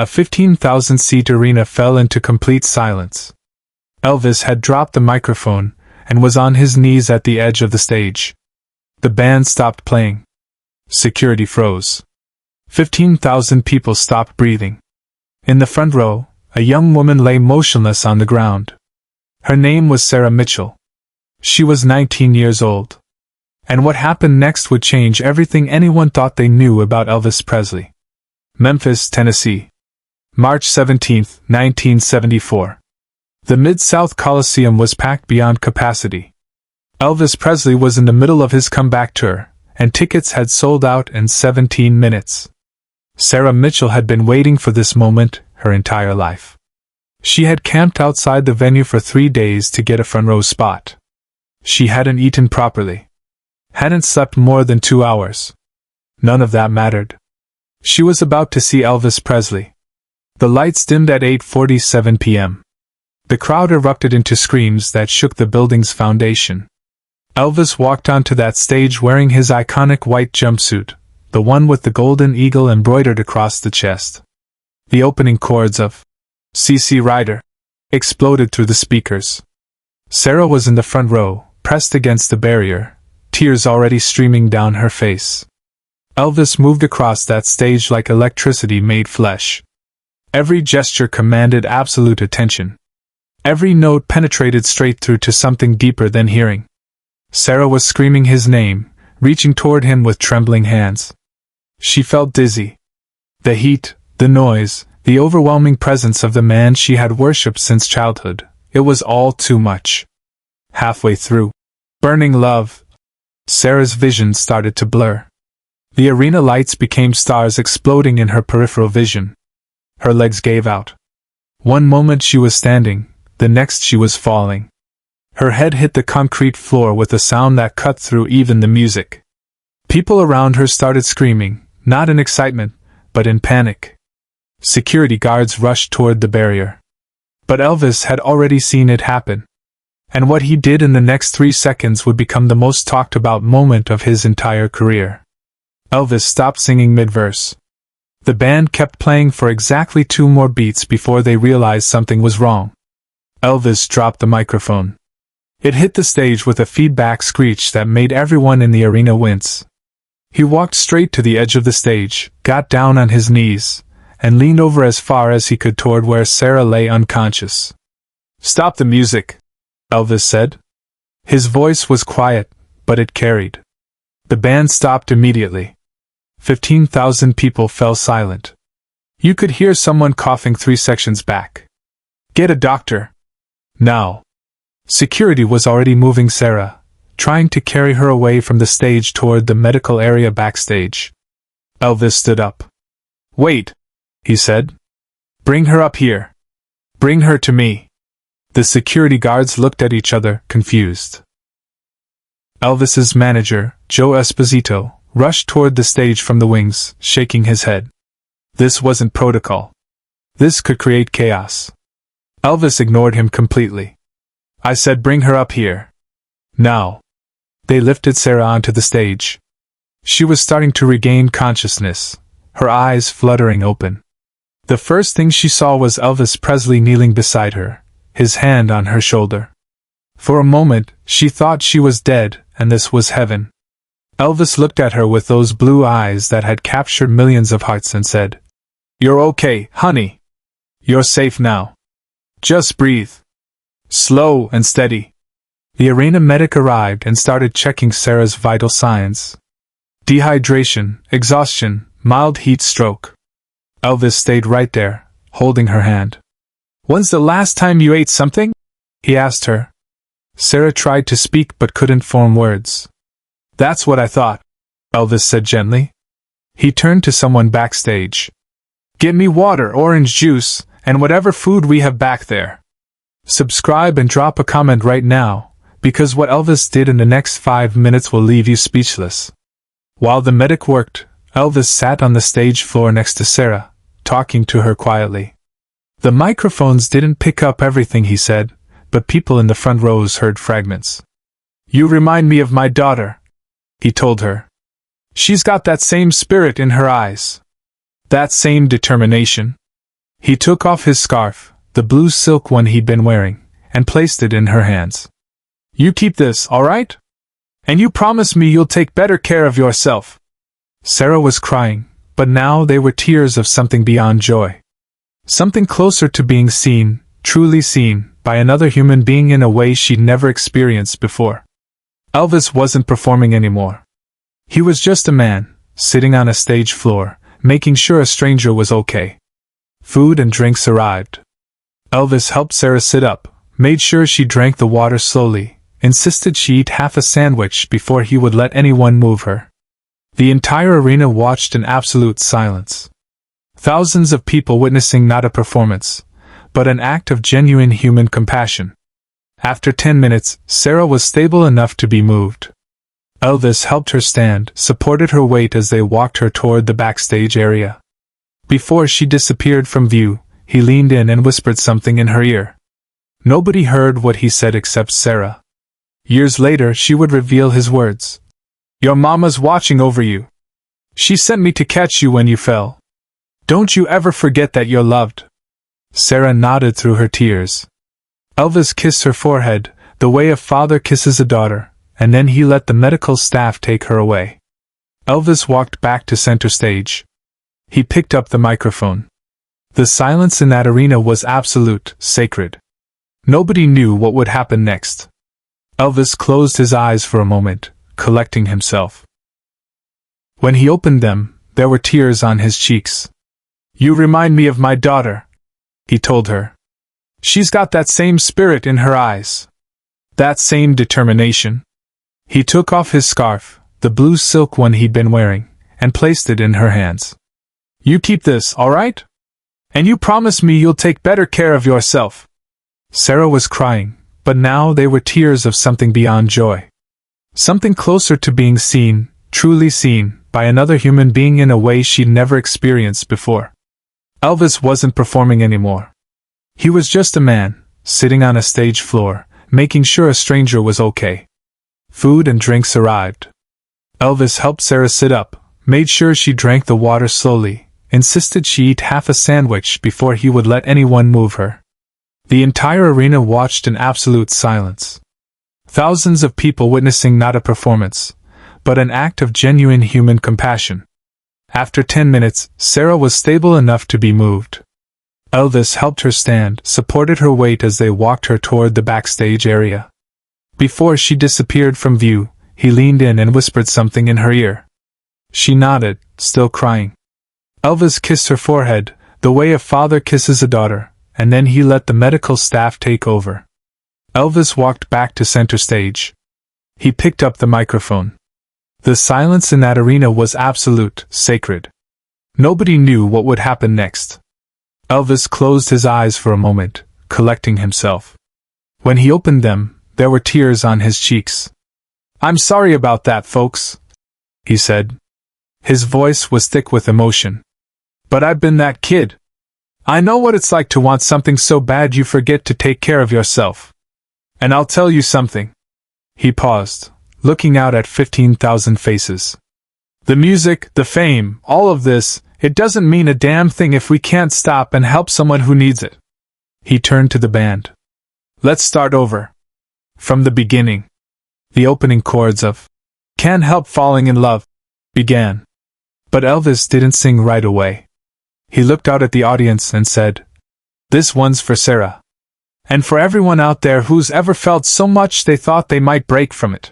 A 15,000-seat arena fell into complete silence. Elvis had dropped the microphone and was on his knees at the edge of the stage. The band stopped playing. Security froze. 15,000 people stopped breathing. In the front row, a young woman lay motionless on the ground. Her name was Sarah Mitchell. She was 19 years old. And what happened next would change everything anyone thought they knew about Elvis Presley. Memphis, Tennessee. March 17, 1974. The Mid-South Coliseum was packed beyond capacity. Elvis Presley was in the middle of his comeback tour, and tickets had sold out in 17 minutes. Sarah Mitchell had been waiting for this moment her entire life. She had camped outside the venue for 3 days to get a front row spot. She hadn't eaten properly. Hadn't slept more than 2 hours. None of that mattered. She was about to see Elvis Presley. The lights dimmed at 8:47 p.m. The crowd erupted into screams that shook the building's foundation. Elvis walked onto that stage wearing his iconic white jumpsuit, the one with the golden eagle embroidered across the chest. The opening chords of C.C. Rider exploded through the speakers. Sarah was in the front row, pressed against the barrier, tears already streaming down her face. Elvis moved across that stage like electricity made flesh. Every gesture commanded absolute attention. Every note penetrated straight through to something deeper than hearing. Sarah was screaming his name, reaching toward him with trembling hands. She felt dizzy. The heat, the noise, the overwhelming presence of the man she had worshipped since childhood, it was all too much. Halfway through Burning Love, Sarah's vision started to blur. The arena lights became stars exploding in her peripheral vision. Her legs gave out. One moment she was standing, the next she was falling. Her head hit the concrete floor with a sound that cut through even the music. People around her started screaming, not in excitement, but in panic. Security guards rushed toward the barrier. But Elvis had already seen it happen. And what he did in the next 3 seconds would become the most talked about moment of his entire career. Elvis stopped singing mid-verse. The band kept playing for exactly 2 more beats before they realized something was wrong. Elvis dropped the microphone. It hit the stage with a feedback screech that made everyone in the arena wince. He walked straight to the edge of the stage, got down on his knees, and leaned over as far as he could toward where Sarah lay unconscious. "Stop the music," Elvis said. His voice was quiet, but it carried. The band stopped immediately. 15,000 people fell silent. You could hear someone coughing 3 sections back. "Get a doctor. Now." Security was already moving Sarah, trying to carry her away from the stage toward the medical area backstage. Elvis stood up. "Wait," he said. "Bring her up here. Bring her to me." The security guards looked at each other, confused. Elvis's manager, Joe Esposito, rushed toward the stage from the wings, shaking his head. This wasn't protocol. This could create chaos. Elvis ignored him completely. "I said bring her up here. Now." They lifted Sarah onto the stage. She was starting to regain consciousness, her eyes fluttering open. The first thing she saw was Elvis Presley kneeling beside her, his hand on her shoulder. For a moment, she thought she was dead, and this was heaven. Elvis looked at her with those blue eyes that had captured millions of hearts and said, "You're okay, honey. You're safe now. Just breathe. Slow and steady." The arena medic arrived and started checking Sarah's vital signs. Dehydration, exhaustion, mild heat stroke. Elvis stayed right there, holding her hand. "When's the last time you ate something?" he asked her. Sarah tried to speak but couldn't form words. "That's what I thought," Elvis said gently. He turned to someone backstage. "Get me water, orange juice, and whatever food we have back there." Subscribe and drop a comment right now, because what Elvis did in the next 5 minutes will leave you speechless. While the medic worked, Elvis sat on the stage floor next to Sarah, talking to her quietly. The microphones didn't pick up everything he said, but people in the front rows heard fragments. "You remind me of my daughter," he told her. "She's got that same spirit in her eyes. That same determination. He took off his scarf, the blue silk one he'd been wearing, and placed it in her hands. "You keep this, all right? And you promise me you'll take better care of yourself." Sarah was crying, but now they were tears of something beyond joy. Something closer to being seen, truly seen, by another human being in a way she'd never experienced before. Elvis wasn't performing anymore. He was just a man, sitting on a stage floor, making sure a stranger was okay. Food and drinks arrived. Elvis helped Sarah sit up, made sure she drank the water slowly, insisted she eat half a sandwich before he would let anyone move her. The entire arena watched in absolute silence. Thousands of people witnessing not a performance, but an act of genuine human compassion. After 10 minutes, Sarah was stable enough to be moved. Elvis helped her stand, supported her weight as they walked her toward the backstage area. Before she disappeared from view, he leaned in and whispered something in her ear. Nobody heard what he said except Sarah. Years later, she would reveal his words. "Your mama's watching over you. She sent me to catch you when you fell. Don't you ever forget that you're loved." Sarah nodded through her tears. Elvis kissed her forehead, the way a father kisses a daughter, and then he let the medical staff take her away. Elvis walked back to center stage. He picked up the microphone. The silence in that arena was absolute, sacred. Nobody knew what would happen next. Elvis closed his eyes for a moment, collecting himself. When he opened them, there were tears on his cheeks. "You remind me of my daughter," he told her. "She's got that same spirit in her eyes. That same determination." He took off his scarf, the blue silk one he'd been wearing, and placed it in her hands. "You keep this, all right? And you promise me you'll take better care of yourself." Sarah was crying, but now they were tears of something beyond joy. Something closer to being seen, truly seen, by another human being in a way she'd never experienced before. Elvis wasn't performing anymore. He was just a man, sitting on a stage floor, making sure a stranger was okay. Food and drinks arrived. Elvis helped Sarah sit up, made sure she drank the water slowly, insisted she eat half a sandwich before he would let anyone move her. The entire arena watched in absolute silence. Thousands of people witnessing not a performance, but an act of genuine human compassion. After 10 minutes, Sarah was stable enough to be moved. Elvis helped her stand, supported her weight as they walked her toward the backstage area. Before she disappeared from view, he leaned in and whispered something in her ear. She nodded, still crying. Elvis kissed her forehead, the way a father kisses a daughter, and then he let the medical staff take over. Elvis walked back to center stage. He picked up the microphone. The silence in that arena was absolute, sacred. Nobody knew what would happen next. Elvis closed his eyes for a moment, collecting himself. When he opened them, there were tears on his cheeks. "I'm sorry about that, folks," he said. His voice was thick with emotion. "But I've been that kid. I know what it's like to want something so bad you forget to take care of yourself. And I'll tell you something." He paused, looking out at 15,000 faces. "The music, the fame, all of this, it doesn't mean a damn thing if we can't stop and help someone who needs it." He turned to the band. "Let's start over. From the beginning." The opening chords of "Can't Help Falling in Love" began. But Elvis didn't sing right away. He looked out at the audience and said, "This one's for Sarah. And for everyone out there who's ever felt so much they thought they might break from it."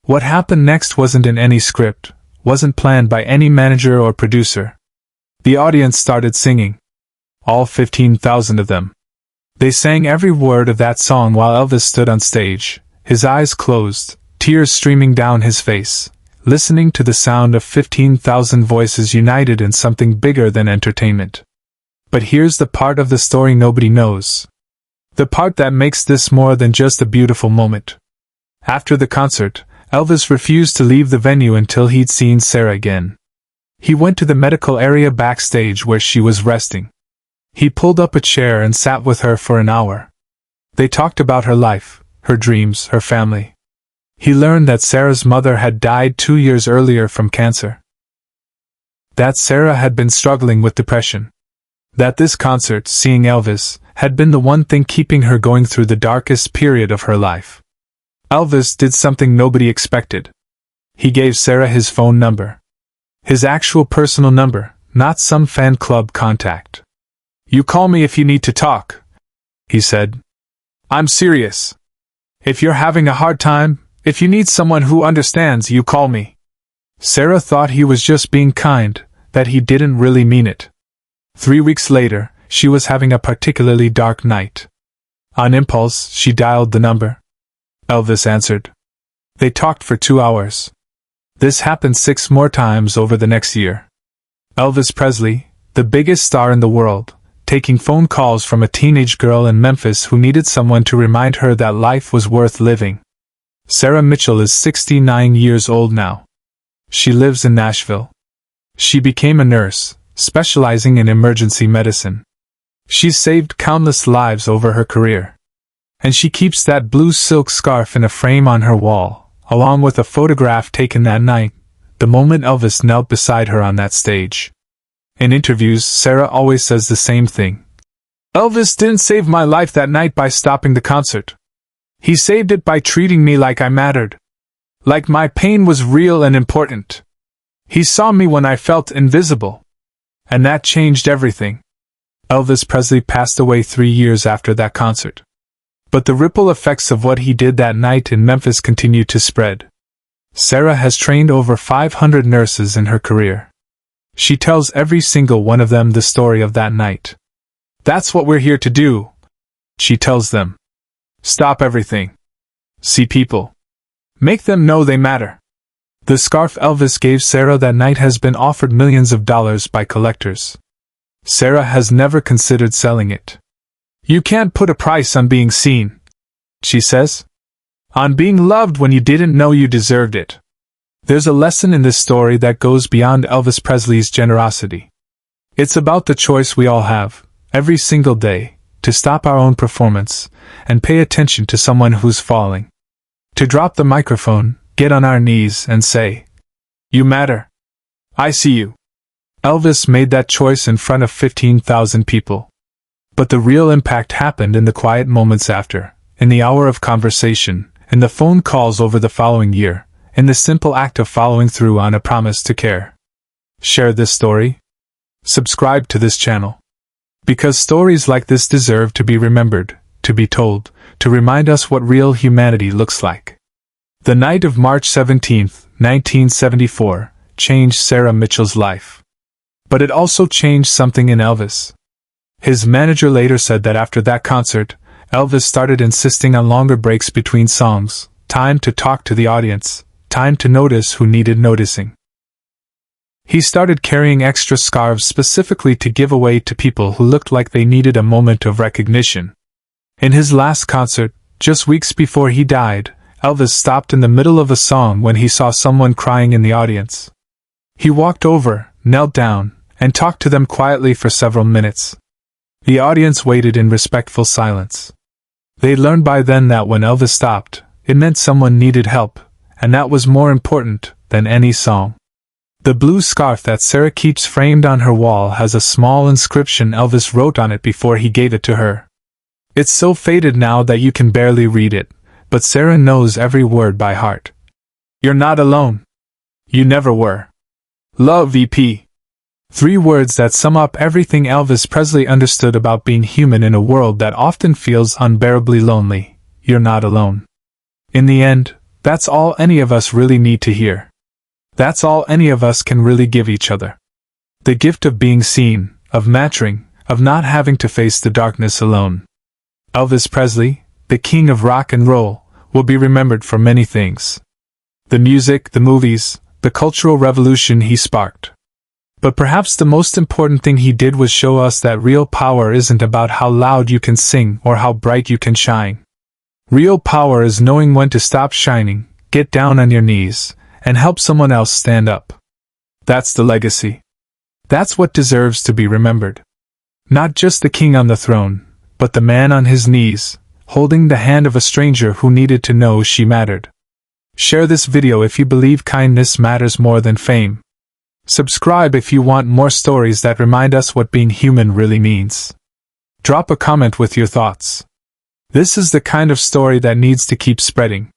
What happened next wasn't in any script, wasn't planned by any manager or producer. The audience started singing. All 15,000 of them. They sang every word of that song while Elvis stood on stage, his eyes closed, tears streaming down his face, listening to the sound of 15,000 voices united in something bigger than entertainment. But here's the part of the story nobody knows. The part that makes this more than just a beautiful moment. After the concert, Elvis refused to leave the venue until he'd seen Sarah again. He went to the medical area backstage where she was resting. He pulled up a chair and sat with her for an hour. They talked about her life, her dreams, her family. He learned that Sarah's mother had died 2 years earlier from cancer. That Sarah had been struggling with depression. That this concert, seeing Elvis, had been the one thing keeping her going through the darkest period of her life. Elvis did something nobody expected. He gave Sarah his phone number. His actual personal number, not some fan club contact. "You call me if you need to talk," he said. "I'm serious. If you're having a hard time, if you need someone who understands, you call me." Sarah thought he was just being kind, that he didn't really mean it. 3 weeks later, she was having a particularly dark night. On impulse, she dialed the number. Elvis answered. They talked for 2 hours. This happened 6 more times over the next year. Elvis Presley, the biggest star in the world, taking phone calls from a teenage girl in Memphis who needed someone to remind her that life was worth living. Sarah Mitchell is 69 years old now. She lives in Nashville. She became a nurse, specializing in emergency medicine. She's saved countless lives over her career. And she keeps that blue silk scarf in a frame on her wall, along with a photograph taken that night, the moment Elvis knelt beside her on that stage. In interviews, Sarah always says the same thing. Elvis didn't save my life that night by stopping the concert. He saved it by treating me like I mattered. Like my pain was real and important. He saw me when I felt invisible. And that changed everything. Elvis Presley passed away 3 years after that concert. But the ripple effects of what he did that night in Memphis continued to spread. Sarah has trained over 500 nurses in her career. She tells every single one of them the story of that night. That's what we're here to do, she tells them. Stop everything. See people. Make them know they matter. The scarf Elvis gave Sarah that night has been offered millions of dollars by collectors. Sarah has never considered selling it. You can't put a price on being seen, she says. On being loved when you didn't know you deserved it. There's a lesson in this story that goes beyond Elvis Presley's generosity. It's about the choice we all have, every single day, to stop our own performance and pay attention to someone who's falling. To drop the microphone, get on our knees and say, "You matter. I see you." Elvis made that choice in front of 15,000 people. But the real impact happened in the quiet moments after, in the hour of conversation, in the phone calls over the following year, in the simple act of following through on a promise to care. Share this story. Subscribe to this channel. Because stories like this deserve to be remembered, to be told, to remind us what real humanity looks like. The night of March 17, 1974, changed Sarah Mitchell's life. But it also changed something in Elvis. His manager later said that after that concert, Elvis started insisting on longer breaks between songs, time to talk to the audience, time to notice who needed noticing. He started carrying extra scarves specifically to give away to people who looked like they needed a moment of recognition. In his last concert, just weeks before he died, Elvis stopped in the middle of a song when he saw someone crying in the audience. He walked over, knelt down, and talked to them quietly for several minutes. The audience waited in respectful silence. They learned by then that when Elvis stopped, it meant someone needed help, and that was more important than any song. The blue scarf that Sarah keeps framed on her wall has a small inscription Elvis wrote on it before he gave it to her. It's so faded now that you can barely read it, but Sarah knows every word by heart. You're not alone. You never were. Love VP. 3 words that sum up everything Elvis Presley understood about being human in a world that often feels unbearably lonely. You're not alone. In the end, that's all any of us really need to hear. That's all any of us can really give each other. The gift of being seen, of mattering, of not having to face the darkness alone. Elvis Presley, the king of rock and roll, will be remembered for many things. The music, the movies, the cultural revolution he sparked. But perhaps the most important thing he did was show us that real power isn't about how loud you can sing or how bright you can shine. Real power is knowing when to stop shining, get down on your knees, and help someone else stand up. That's the legacy. That's what deserves to be remembered. Not just the king on the throne, but the man on his knees, holding the hand of a stranger who needed to know she mattered. Share this video if you believe kindness matters more than fame. Subscribe if you want more stories that remind us what being human really means. Drop a comment with your thoughts. This is the kind of story that needs to keep spreading.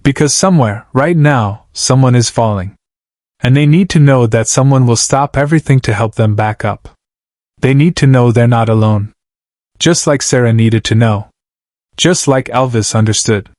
Because somewhere, right now, someone is falling. And they need to know that someone will stop everything to help them back up. They need to know they're not alone. Just like Sarah needed to know. Just like Elvis understood.